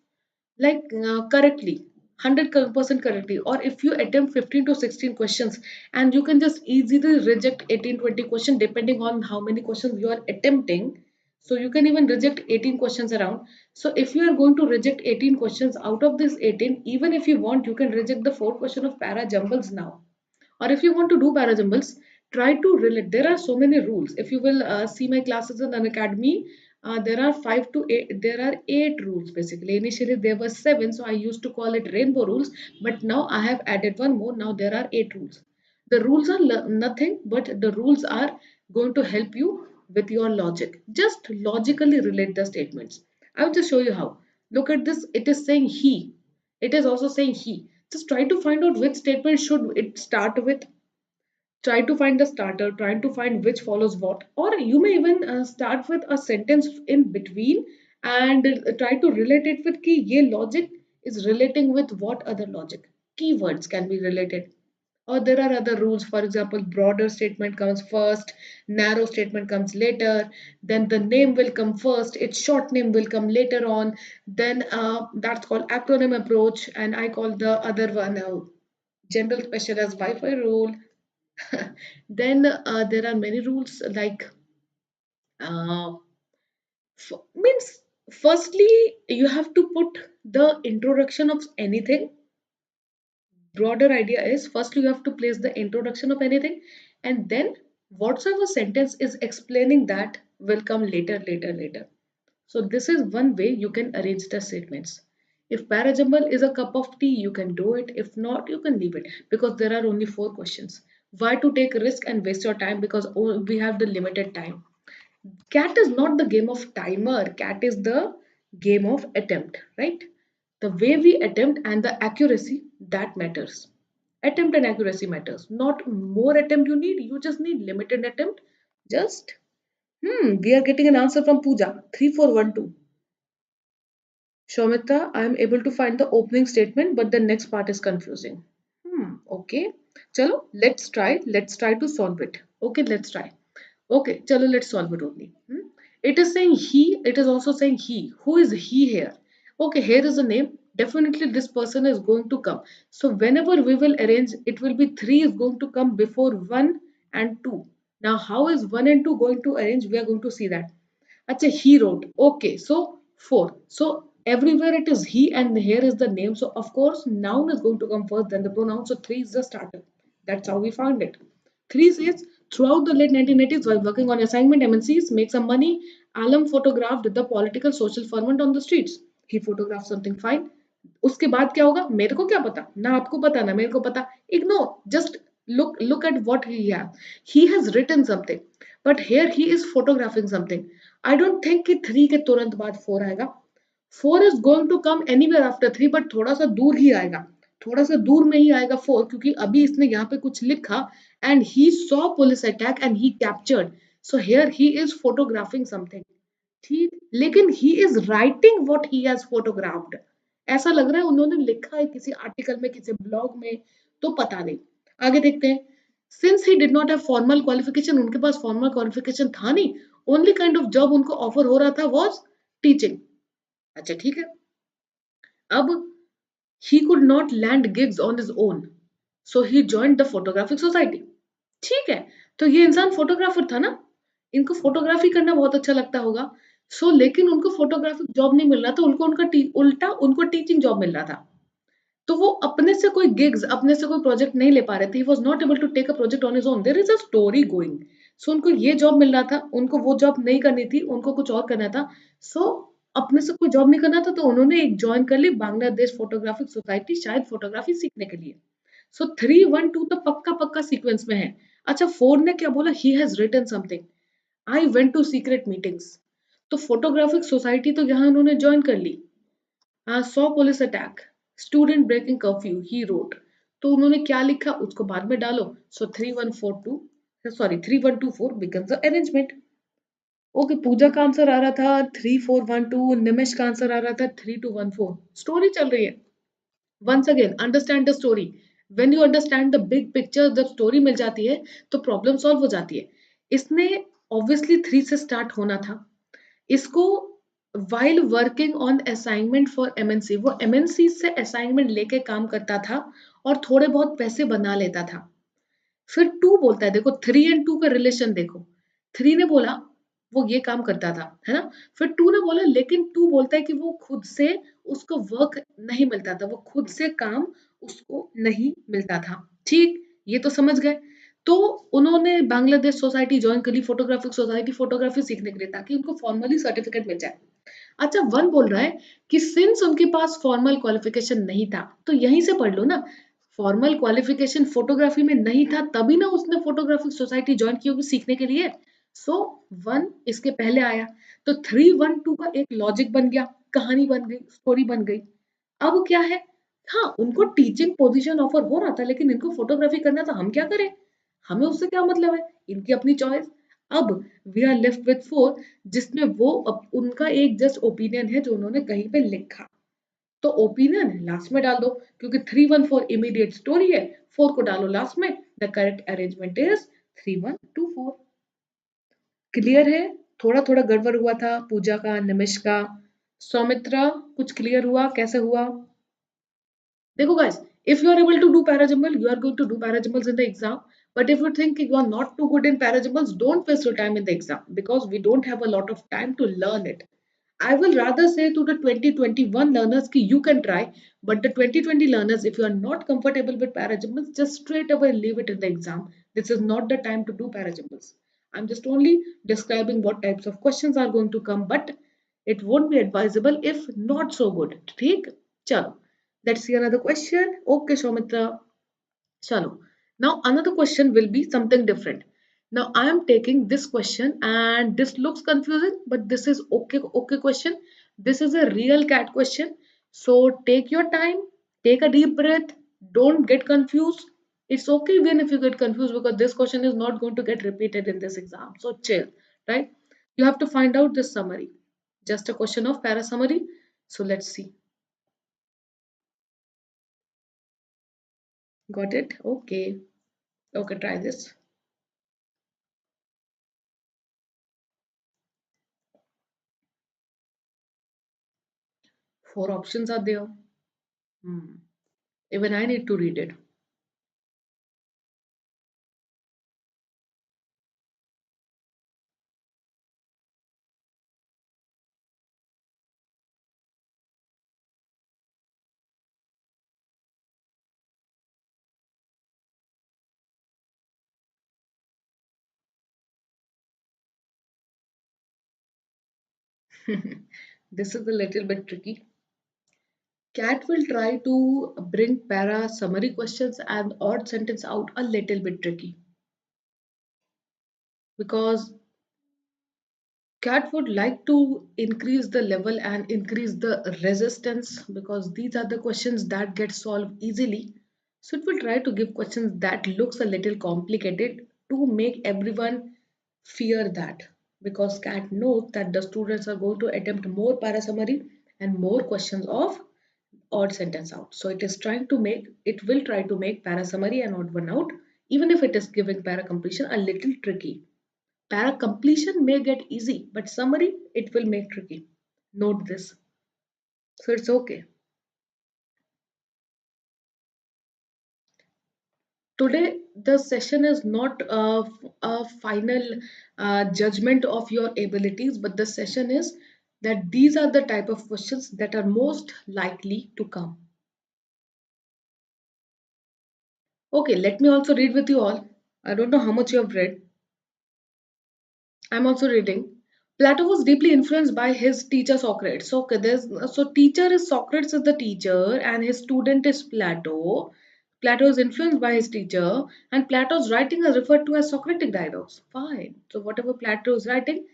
correctly 100% correctly, or if you attempt 15 to 16 questions and you can just easily reject 18-20 questions depending on how many questions you are attempting. So you can even reject 18 questions around. So if you are going to reject 18 questions out of this 18, even if you want, you can reject the fourth question of para jumbles now. Or if you want to do parajumbles, try to relate. There are so many rules. If you will see my classes in Unacademy, there are 5 to 8. There are 8 rules basically. Initially there were 7, so I used to call it rainbow rules. But now I have added one more. Now there are 8 rules. The rules are nothing, but the rules are going to help you with your logic. Just logically relate the statements. I will just show you how. Look at this. It is saying he. It is also saying he. Just try to find out which statement should it start with. Try to find the starter, trying to find which follows what, or you may even start with a sentence in between and try to relate it with key. Ye logic is relating with what other logic? Keywords can be related. Or there are other rules. For example, broader statement comes first, narrow statement comes later, then the name will come first, its short name will come later on. Then that's called acronym approach, and I call the other one general special as Wi-Fi rule. Then there are many rules like uh, means firstly you have to put the introduction of anything. Broader idea is firstly you have to place the introduction of anything, and then whatsoever sentence is explaining that will come later. So this is one way you can arrange the statements. If parajumble is a cup of tea, you can do it. If not, you can leave it because there are only 4 questions. Why to take a risk and waste your time, because we have the limited time. Cat is not the game of timer. Cat is the game of attempt, right? The way we attempt and the accuracy that matters. Attempt and accuracy matters. Not more attempt you need. You just need limited attempt. Just we are getting an answer from Pooja 3412. Shomita, I am able to find the opening statement, but the next part is confusing. Okay. Chalo, let's try. Let's try to solve it. Okay, let's try. Okay, chalo, let's solve it only. It is saying he, it is also saying he. Who is he here? Okay, here is a name. Definitely this person is going to come. So whenever we will arrange, it will be 3 is going to come before 1 and 2. Now, how is 1 and 2 going to arrange? We are going to see that. Acha, he wrote. Okay, so 4. So everywhere it is he and here is the name. So of course, noun is going to come first, then the pronoun. So 3 is the starter. That's how we found it. 3 says, throughout the late 1980s, while working on assignment MNCs, make some money, Alam photographed the political social ferment on the streets. He photographed something fine. उसके बाद क्या होगा मेरे को क्या पता ना आपको पता ना मेरे को पता ignore just look at what he has written something but here he is photographing something. I don't think कि 3 के तुरंत बाद 4 आएगा. 4 is going to come anywhere after 3 but थोड़ा सा दूर ही आएगा. थोड़ा सा दूर में ही आएगा 4 क्योंकि अभी इसने यहाँ पे कुछ लिखा and he saw police attack and he captured. So here he is photographing something. ठीक लेकिन he is writing what he has photographed. ऐसा लग रहा है उन्होंने लिखा है किसी आर्टिकल में किसी ब्लॉग में. तो पता नहीं. आगे देखते हैं. Since he did not have formal qualification, उनके पास फॉर्मल क्वालिफिकेशन था नहीं. ओनली काइंड ऑफ जॉब उनको ऑफर हो रहा था वाज टीचिंग. अच्छा ठीक है. अब he could not land gigs on his own, so he joined the photographic society. ठीक है. तो ये इंसान फोटोग्राफर था ना, इनको फोटोग्राफी करना बहुत अच्छा लगता होगा. लेकिन उनको फोटोग्राफिक जॉब नहीं मिल रहा था, उनको उनका उल्टा उनको टीचिंग जॉब मिल रहा था. तो वो अपने से कोई गिग्स, अपने से कोई प्रोजेक्ट नहीं ले पा रहे थे. He was not able to take a project on his own. There is a story going. So उनको ये जॉब मिल रहा था, उनको वो जॉब नहीं करनी थी, उनको कुछ और करना था. सो अपने से कोई जॉब नहीं करना था तो उन्होंने एक ज्वाइन कर ली बांग्लादेश फोटोग्राफिक सोसाइटी, शायद फोटोग्राफी सीखने के लिए। सो 3 1 2 तो पक्का पक्का सीक्वेंस में है। अच्छा 4 ने क्या बोला, he has written something, I went to secret meetings. तो फोटोग्राफिक सोसाइटी तो यहाँ उन्होंने ज्वाइन कर ली। हाँ, saw police attack, student breaking curfew, he wrote. तो उन्होंने क्या लिखा उसको बाद में डालो। So 3142, sorry 3124 becomes the arrangement. Okay, Puja का आंसर आ रहा था 3412, निमिष का आंसर आ रहा था 3214। स्टोरी चल रही है। Once again understand the story. When you understand the big picture, जब स्टोरी मिल जाती है तो प्रॉब्लम सॉल्व हो जाती है। इसने ऑब्वियसली 3 से स्टार्ट होना था। इसको while working on assignment for MNC, वो एमएनसी से असाइनमेंट लेके काम करता था और थोड़े बहुत पैसे बना लेता था। फिर टू बोलता है, देखो 3 और 2 का रिलेशन देखो। 3 ने बोला वो ये काम करता था, है ना। फिर 2 ने बोला, लेकिन 2 बोलता है कि वो खुद से उसको वर्क नहीं मिलता था, वो खुद से काम उसको नहीं मिलता था। ठीक, ये तो समझ गए। तो उन्होंने बांग्लादेश सोसाइटी ज्वाइन कर ली, फोटोग्राफिक सोसाइटी, फोटोग्राफी सीखने के लिए, ताकि उनको फॉर्मली सर्टिफिकेट मिल जाए। अच्छा 1 बोल रहा है कि सिंस उनके पास फॉर्मल क्वालिफिकेशन नहीं था, तो यहीं से पढ़ लो ना। फॉर्मल क्वालिफिकेशन फोटोग्राफी में नहीं था, तभी ना उसने फोटोग्राफिक सोसाइटी ज्वाइन की होगी सीखने के लिए। सो 1 इसके पहले आया। तो 3 1 2 का एक लॉजिक बन गया, कहानी बन गई, स्टोरी बन गई। अब क्या है, हाँ उनको टीचिंग पोजीशन ऑफर हो रहा था, लेकिन इनको फोटोग्राफी करना था, हम क्या करें, हमें उससे क्या मतलब है, इनकी अपनी चॉइस। अब वी आर लेफ्ट विथ 4, जिसमें वो उनका एक जस्ट ओपिनियन है जो उन्होंने कहीं पे लिखा। तो ओपिनियन लास्ट में डाल दो, क्योंकि 3 1 4 इमीडिएट स्टोरी है, 4 को डालो लास्ट में। The correct arrangement is 3 1 2 4। Clear है। थोड़ा थोड़ा गड़बड़ हुआ था पूजा का, निमिष का, सौमित्रा कुछ क्लियर हुआ, कैसे हुआ? देखो guys, if you are able to do parajumble, you are going to do parajumbles in the exam. But if you think you are not too good in parajumbles, don't waste your time in the exam, because we don't have a lot of time to learn it. I will rather say to the 2021 learners ki you can try, but the 2020 learners, if you are not comfortable with parajumbles, just straight away leave it in the exam. This is not the time to do parajumbles. I'm just only describing what types of questions are going to come, but it won't be advisable if not so good. ठीक? चलो, let's see another question. Okay, Soumitra. Chalo. Now another question will be something different. Now I am taking this question and this looks confusing, but this is okay question. This is a real cat question. So take your time, take a deep breath, don't get confused. It's okay even if you get confused, because this question is not going to get repeated in this exam. So chill, right? You have to find out this summary. Just a question of para summary. So let's see. Got it? Okay. Okay, try this. 4 options are there. Hmm. Even I need to read it. This is a little bit tricky. Cat will try to bring para summary questions and odd sentence out a little bit tricky, because Cat would like to increase the level and increase the resistance, because these are the questions that get solved easily. So it will try to give questions that looks a little complicated to make everyone fear that, because Cat knows that the students are going to attempt more para summary and more questions of odd sentence out. So it will try to make para summary and odd one out, even if it is giving para completion a little tricky. Para completion may get easy, but summary it will make tricky. Note this. So it's okay. Today, the session is not a final judgment of your abilities, but the session is that these are the type of questions that are most likely to come. Okay, let me also read with you all. I don't know how much you have read. I'm also reading. Plato was deeply influenced by his teacher Socrates. So, okay, so teacher is Socrates is the teacher, and his student is Plato. Plato is influenced by his teacher, and Plato's writing is referred to as Socratic dialogues. Fine. So whatever Plato is writing,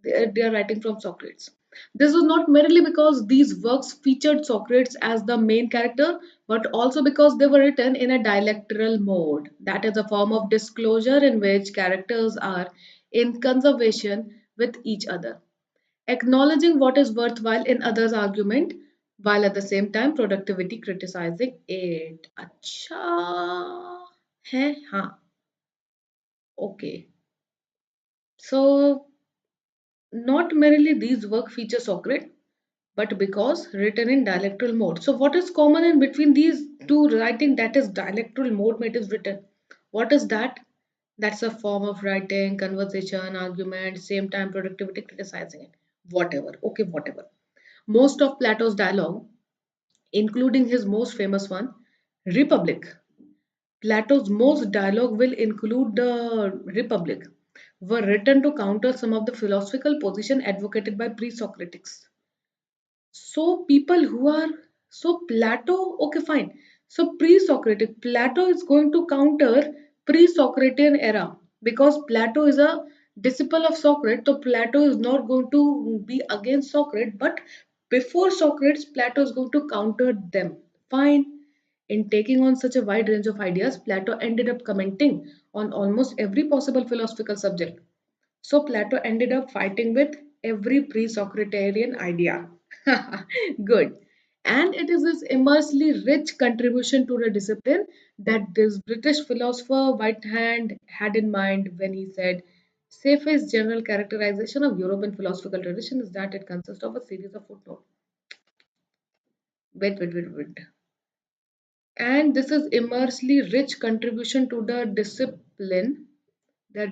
they are writing from Socrates. This was not merely because these works featured Socrates as the main character, but also because they were written in a dialectal mode. That is a form of disclosure in which characters are in conservation with each other, acknowledging what is worthwhile in others' argument, while at the same time productivity criticizing it. अच्छा है हाँ. Okay. So not merely these work feature Socrates, but because written in dialectal mode. So what is common in between these two writing, that is dialectal mode it is written. What is that? That's a form of writing, conversation, argument, same time productivity, criticizing it. Whatever. Okay, whatever. Most of Plato's dialogue, including his most famous one, Republic. Plato's most dialogue will include the Republic, were written to counter some of the philosophical position advocated by pre-Socratics. So people who are so Plato, okay, fine. So pre-Socratic, Plato is going to counter pre-Socratean era because Plato is a disciple of Socrates. So Plato is not going to be against Socrates, but before Socrates, Plato is going to counter them. Fine. In taking on such a wide range of ideas, Plato ended up commenting on almost every possible philosophical subject. So Plato ended up fighting with every pre-Socratean idea. Good. And it is this immensely rich contribution to the discipline that this British philosopher Whitehead had in mind when he said, safest general characterization of European philosophical tradition is that it consists of a series of footnotes. Wait. And this is immensely rich contribution to the discipline, that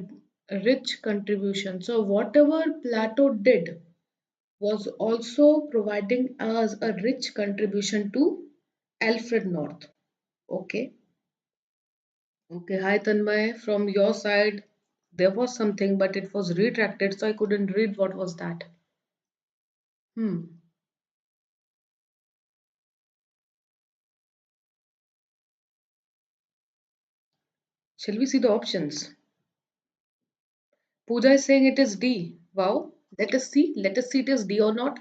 rich contribution. So whatever Plato did was also providing us a rich contribution to Alfred North. Okay. Okay. Hi Tanmay. From your side, there was something, but it was retracted, so I couldn't read what was that. Hmm. Shall we see the options? Pooja is saying it is D. Wow. Let us see. Let us see it is D or not.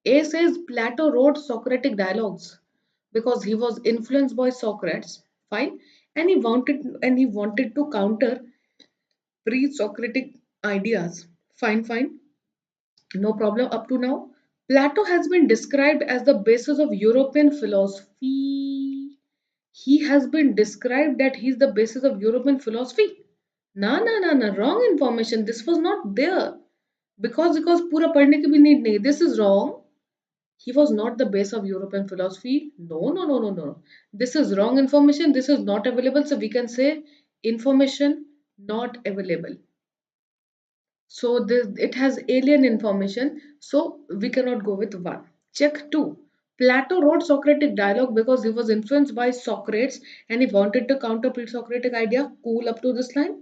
A says Plato wrote Socratic dialogues because he was influenced by Socrates. Fine. And he wanted to counter pre-Socratic ideas. Fine. No problem up to now. Plato has been described as the basis of European philosophy. He has been described that he is the basis of European philosophy. Na, wrong information. This was not there. Because पूरा पढ़ने की भी need नहीं. This is wrong. He was not the base of European philosophy. No. This is wrong information. This is not available. So we can say information not available. So it has alien information. So we cannot go with one. Check two. Plato wrote Socratic dialogue because he was influenced by Socrates and he wanted to counter pre-Socratic idea. Cool up to this line.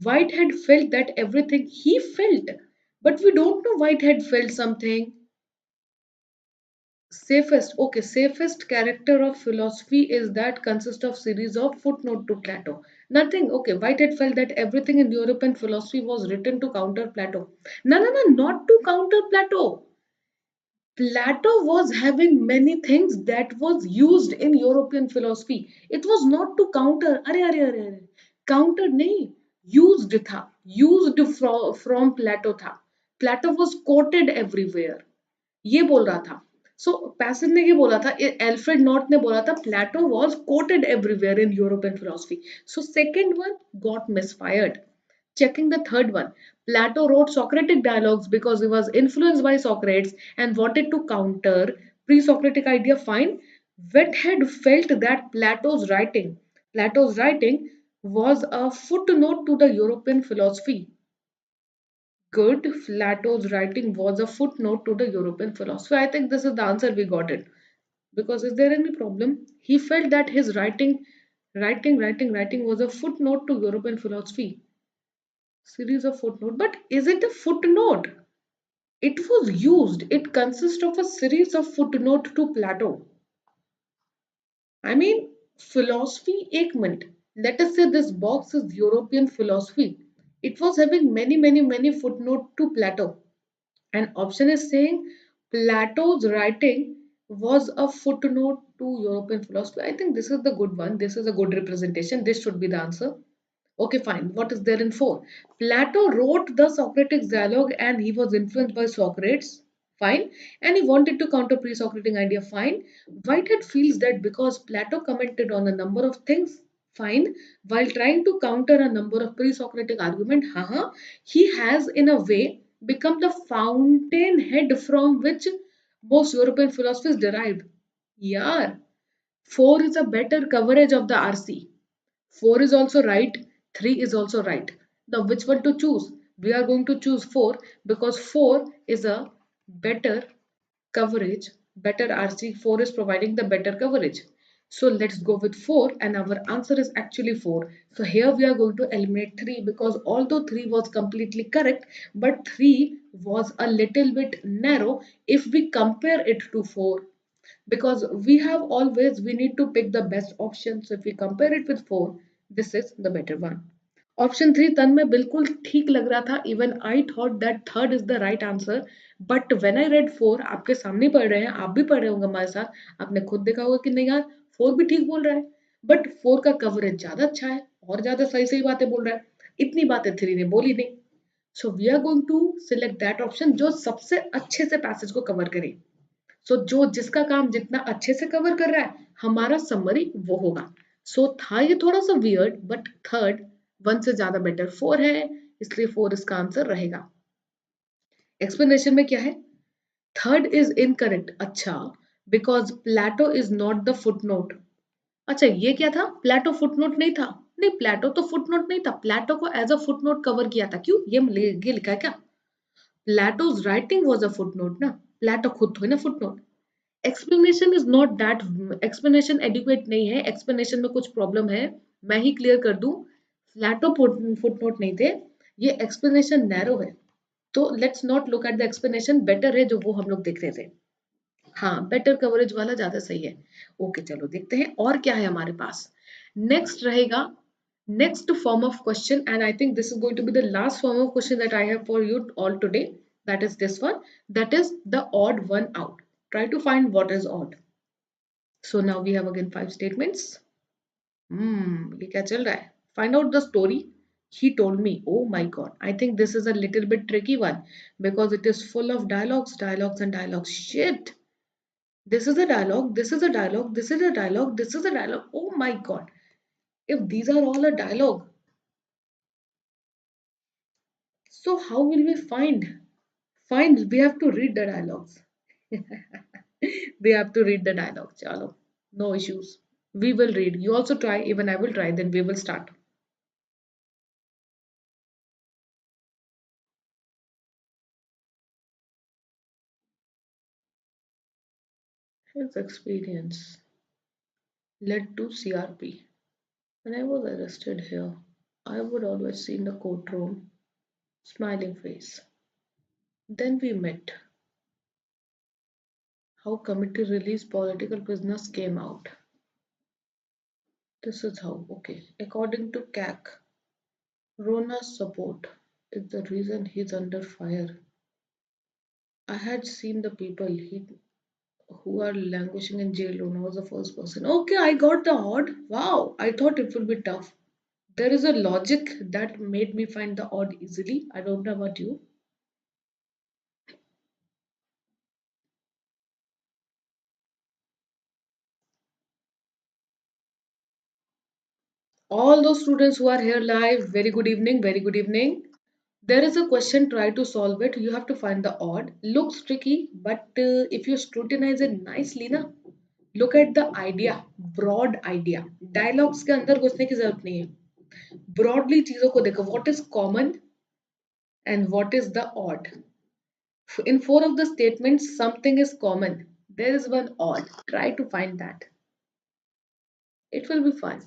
Whitehead felt that everything he felt, but we don't know Whitehead felt something. Safest character of philosophy is that consists of series of footnote to Plato. Nothing. Okay, Whitehead felt that everything in European philosophy was written to counter Plato. No, not to counter Plato. Plato was having many things that was used in European philosophy. It was not to counter. अरे counter नहीं. Used था. Used from Plato था. Plato was quoted everywhere. ये बोल रहा था. So passive ने ये बोला था, एल्फ्रेड नॉर्थ ने बोला था प्लेटो was quoted everywhere in European philosophy. So second one got misfired. Checking the third one, Plato wrote Socratic dialogues because he was influenced by Socrates and wanted to counter pre-Socratic idea. Fine. Whitehead felt that Plato's writing was a footnote to the European philosophy. Good. Plato's writing was a footnote to the European philosophy. I think this is the answer we got it. Because is there any problem? He felt that his writing was a footnote to European philosophy. Series of footnote. But is it a footnote? It was used. It consists of a series of footnote to Plato. I mean, philosophy, एक minute. Let us say this box is European philosophy. It was having many footnote to Plato. And option is saying Plato's writing was a footnote to European philosophy. I think this is the good one. This is a good representation. This should be the answer. Okay, fine. What is there in 4? Plato wrote the Socratic dialogue and he was influenced by Socrates. Fine. And he wanted to counter pre-Socratic idea. Fine. Whitehead feels that because Plato commented on a number of things. Fine. While trying to counter a number of pre-Socratic argument, haha, he has in a way become the fountainhead from which most European philosophers derived. Yeah. 4 is a better coverage of the RC. 4 is also right, 3 is also right. Now, which one to choose? We are going to choose 4 because 4 is a better coverage, better RC. 4 is providing the better coverage. So let's go with 4 and our answer is actually 4. So here we are going to eliminate 3 because although 3 was completely correct, but 3 was a little bit narrow if we compare it to 4, because we need to pick the best option. So if we compare it with 4, this is the better one. Option 3 तन में बिल्कुल ठीक लग रहा था. Even I thought that third is the right answer, but when I read 4, आपके सामने पढ़ रहे हैं, आप भी पढ़ रहे होंगे हमारे साथ, आपने खुद देखा होगा कि नहीं यार 4 भी ठीक बोल रहा है, बट 4 का कवरेज ज्यादा अच्छा है और ज्यादा सही सही बातें बोल रहा है. इतनी बातें 3 ने बोली नहीं. So we are going to select that option जो सबसे अच्छे से पैसेज को कवर करे. सो जो जिसका काम जितना अच्छे से कवर कर रहा है हमारा समरी वो होगा. सो था ये थोड़ा सा वियर्ड, बट थर्ड 1 से ज्यादा बेटर 4 है, इसलिए 4 इसका आंसर रहेगा. एक्सप्लेनेशन में क्या है? Third is incorrect. अच्छा, because Plato is not the footnote. अच्छा, ये क्या था? प्लेटो फुटनोट नहीं था. नहीं, प्लेटो तो फुटनोट नहीं था. प्लेटो को एज अ फुटनोट कवर किया था. क्यों? ये लिखा है क्या? Plato's writing was a footnote ना. प्लेटो खुद थोड़ी ना footnote. Explanation is not that. Explanation adequate नहीं है. एक्सप्लेनेशन में कुछ प्रॉब्लम है, मैं ही क्लियर कर दूं. फ्लैटो फुटनोट नहीं थे, ये एक्सप्लेनेशन नैरो है. तो let's not look at the explanation. Better है जो वो हम लोग देख रहे थे. हाँ, बेटर कवरेज वाला ज्यादा सही है. ओके, चलो देखते हैं और क्या है हमारे पास. नेक्स्ट रहेगा next form of question, and I think this is going to be the last form of question that I have for you all today. That is this one, that is the odd one out. Try to find what is odd. So now we have again 5 statements. ये क्या चल रहा है? Find out the story. He told me. Oh my god, I think this is a little bit tricky one because it is full of dialogues and dialogues. Shit, this is a dialogue, this is a dialogue, this is a dialogue, this is a dialogue. Oh my god, if these are all a dialogue, so how will we find? Fine, we have to read the dialogues. We have to read the dialogue. Chalo, no issues. We will read. You also try, even I will try, then we will start. His experience led to CRP. When I was arrested here, I would always see in the courtroom, smiling face. Then we met. How committee released political prisoners came out. This is how. Okay. According to CAC, Rona's support is the reason he's under fire. I had seen the people who are languishing in jail. Rona was the first person. Okay, I got the odd. Wow, I thought it would be tough. There is a logic that made me find the odd easily. I don't know about you. All those students who are here live, very good evening, very good evening. There is a question, try to solve it. You have to find the odd. Looks tricky, but if you scrutinize it nicely, na, look at the idea, broad idea. Dialogues के अंदर घुसने की जरूरत नहीं है. Broadly चीजों को देखो. What is common and what is the odd? In 4 of the statements, something is common. There is one odd. Try to find that. It will be fun.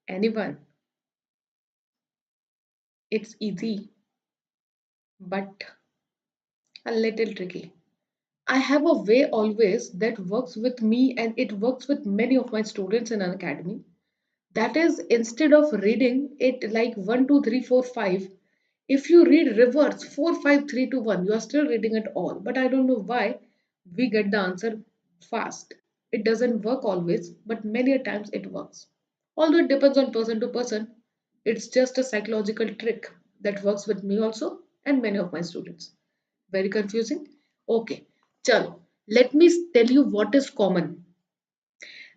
Anyone? It's easy, but a little tricky. I have a way always that works with me and it works with many of my students in an academy. That is, instead of reading it like 1, 2, 3, 4, 5, if you read reverse 4, 5, 3, 2, 1, you are still reading it all. But I don't know why we get the answer fast. It doesn't work always, but many a times it works. Although it depends on person to person, it's just a psychological trick that works with me also and many of my students. Very confusing? Okay, chalo. Let me tell you what is common.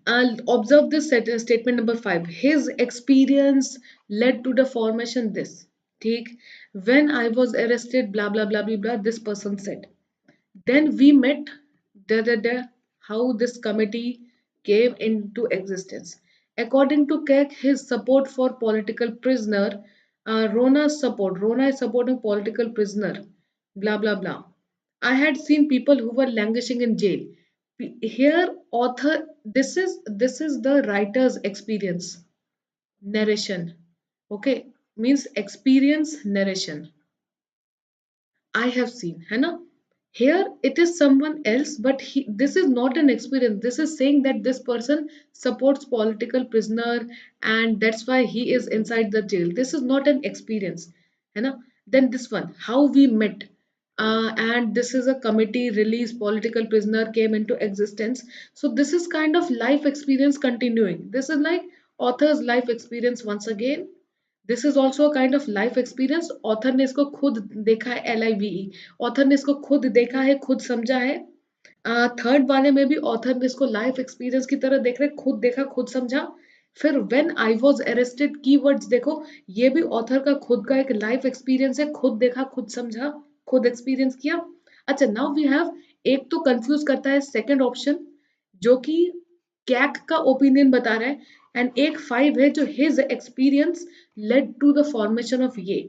Observe this statement number 5. His experience led to the formation this. ठीक? When I was arrested, blah blah blah blah blah, this person said. Then we met how this committee came into existence. According to Keck, his support for political prisoner, Rona is supporting political prisoner, blah blah blah. I had seen people who were languishing in jail. Here, author, this is the writer's experience, narration. Okay, means experience narration. I have seen, है ना? Here it is someone else, but this is not an experience. This is saying that this person supports political prisoner and that's why he is inside the jail. This is not an experience, है ना? Then this one, how we met. And this is a committee release political prisoner came into existence. So this is kind of life experience continuing. This is like author's life experience once again. This is also kind of life experience author ने इसको खुद देखा है LIVE author ने इसको खुद देखा है खुद समझा है थर्ड वाले में भी ऑथर ने इसको लाइफ एक्सपीरियंस की तरह देख रहे खुद देखा खुद समझा फिर when I was arrested keywords देखो ये भी ऑथर का खुद का एक लाइफ एक्सपीरियंस है खुद देखा खुद समझा खुद एक्सपीरियंस किया अच्छा नाउ वी हैव एक तो कंफ्यूज करता है सेकंड ऑप्शन जो कि कैक का ओपिनियन बता रहा है एंड एक 5 है जो his experience led to the formation of ये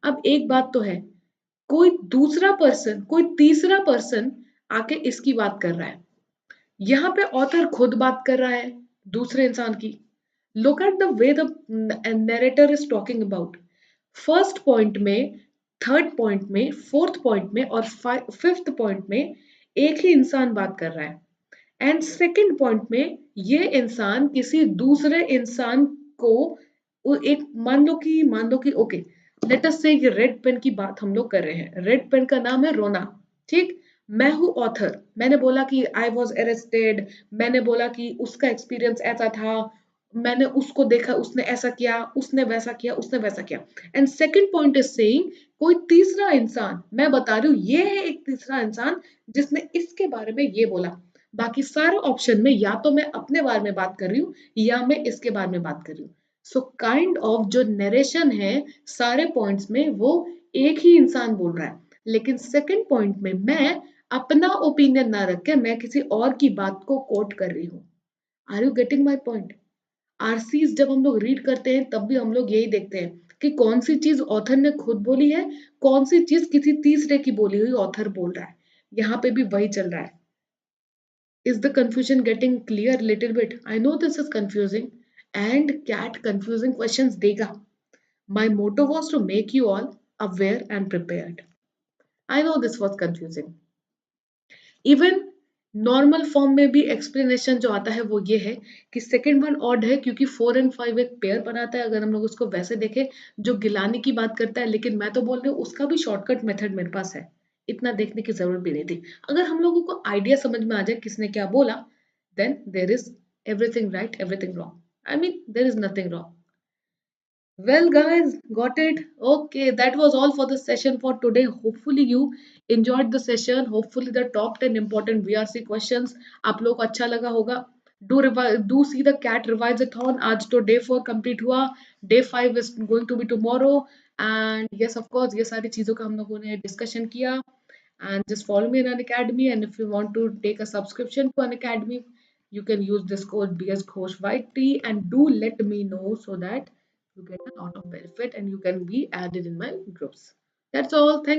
अब एक बात तो है कोई दूसरा पर्सन कोई तीसरा पर्सन आके इसकी बात कर रहा है यहाँ पे ऑथर खुद बात कर रहा है दूसरे इंसान की look at the way the narrator is talking about first point में थर्ड पॉइंट में फोर्थ पॉइंट में और फिफ्थ पॉइंट में एक ही इंसान बात कर रहा है एंड सेकेंड पॉइंट में ये इंसान किसी दूसरे इंसान को एक मान लो कि ओके लेट अस से ये रेड पेन की बात हम लोग कर रहे हैं रेड पेन का नाम है रोना ठीक मैं हूं ऑथर मैंने बोला कि आई वॉज अरेस्टेड मैंने बोला कि उसका एक्सपीरियंस ऐसा था मैंने उसको देखा उसने ऐसा किया उसने वैसा किया उसने वैसा किया and second point is saying कोई तीसरा इंसान मैं बता रही हूँ ये है एक तीसरा इंसान जिसने इसके बारे में ये बोला बाकी सारे ऑप्शन में या तो मैं अपने बारे में बात कर रही हूँ या मैं इसके बारे में बात कर रही हूँ सो काइंड ऑफ जो नरेशन है सारे पॉइंट्स में वो एक ही इंसान बोल रहा है लेकिन सेकंड पॉइंट में मैं अपना ओपिनियन ना रख के मैं किसी और की बात को कोट कर रही हूँ are you getting my point आरसीज जब हम लोग रीड करते हैं तब भी हम लोग यही देखते हैं कि कौन सी चीज ऑथर ने खुद बोली है कौन सी चीज किसी तीसरे की बोली हुई ऑथर बोल रहा है यहाँ पे भी वही चल रहा है Is the confusion getting clear little bit? I know this is confusing and CAT confusing questions dega. My motto was to make you all aware and prepared. I know this was confusing. Even normal form में भी explanation जो आता है वो ये है कि second one odd है क्योंकि 4 एंड 5 एक पेयर बनाता है अगर हम लोग उसको वैसे देखें जो गिलानी की बात करता है लेकिन मैं तो बोल रही हूँ उसका भी शॉर्टकट मेथड मेरे पास है इतना देखने की जरूरत भी नहीं थी अगर हम लोगों को आइडिया समझ में आ जाए किसने क्या बोला then there is everything right everything wrong I mean there is nothing wrong well, guys, got it. Okay, that was all for the session for today. Hopefully, you enjoyed the session. Hopefully, the top 10 important VRC questions आप लोग को अच्छा लगा होगा. Do see the cat revise-a-thon. आज तो day 4 complete हुआ. Day 5 is going to be tomorrow. And yes, of course, ये सारी चीजों का हम लोगों ने discussion किया. And just follow me in Unacademy. And if you want to take a subscription to Unacademy, you can use this code BSGhoshYT and do let me know so that you get a lot of benefit and you can be added in my groups. That's all. Thank you.